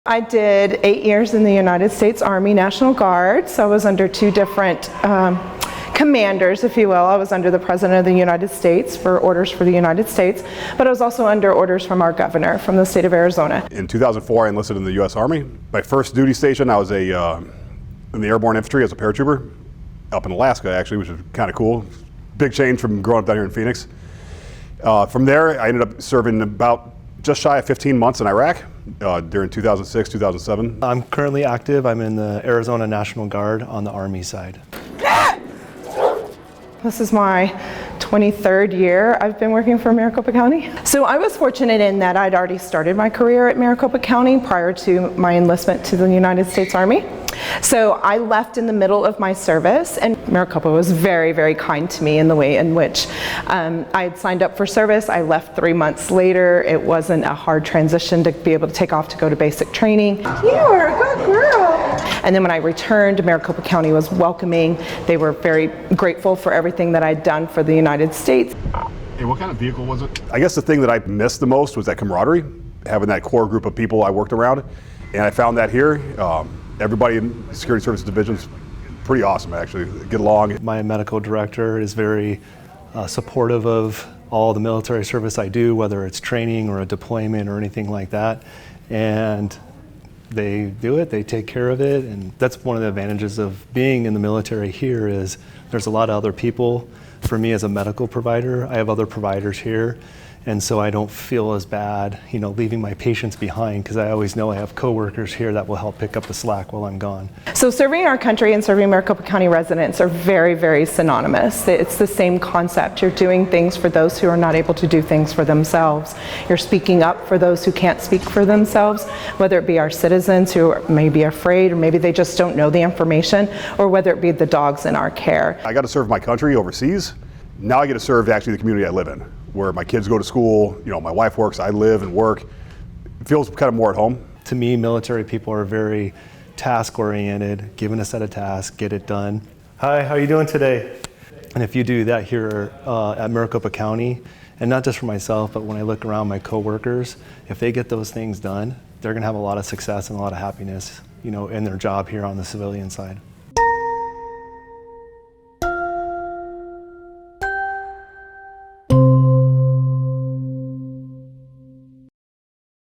I did 8 years in the United States Army National Guard, so I was under two different commanders, if you will. I was under the President of the United States for orders for the United States, but I was also under orders from our governor from the state of Arizona. In 2004, I enlisted in the U.S. Army. My first duty station, I was in the airborne infantry as a paratrooper, up in Alaska actually, which is kind of cool. Big change from growing up down here in Phoenix. From there, I ended up serving about just shy of 15 months in Iraq during 2006, 2007. I'm currently active. I'm in the Arizona National Guard on the Army side. This is my 23rd year I've been working for Maricopa County. So I was fortunate in that I'd already started my career at Maricopa County prior to my enlistment to the United States Army. So I left in the middle of my service, and Maricopa was very, very kind to me in the way in which I had signed up for service. I left 3 months later. It wasn't a hard transition to be able to take off to go to basic training. You are a good girl. And then when I returned, Maricopa County was welcoming. They were very grateful for everything that I'd done for the United States. Hey, what kind of vehicle was it? I guess the thing that I missed the most was that camaraderie, having that core group of people I worked around. And I found that here. Everybody in the Security Services Division is pretty awesome, actually. Get along. My medical director is very supportive of all the military service I do, whether it's training or a deployment or anything like that. And they do it, they take care of it, and that's one of the advantages of being in the military here is there's a lot of other people. For me as a medical provider, I have other providers here, and so I don't feel as bad, leaving my patients behind because I always know I have coworkers here that will help pick up the slack while I'm gone. So serving our country and serving Maricopa County residents are very, very synonymous. It's the same concept. You're doing things for those who are not able to do things for themselves. You're speaking up for those who can't speak for themselves, whether it be our citizens who may be afraid or maybe they just don't know the information, or whether it be the dogs in our care. I got to serve my country overseas. Now I get to serve actually the community I live in, where my kids go to school, my wife works, I live and work. It feels kind of more at home. To me, military people are very task-oriented, given a set of tasks, get it done. Hi, how are you doing today? And if you do that here at Maricopa County, and not just for myself, but when I look around my coworkers, if they get those things done, they're gonna have a lot of success and a lot of happiness, in their job here on the civilian side.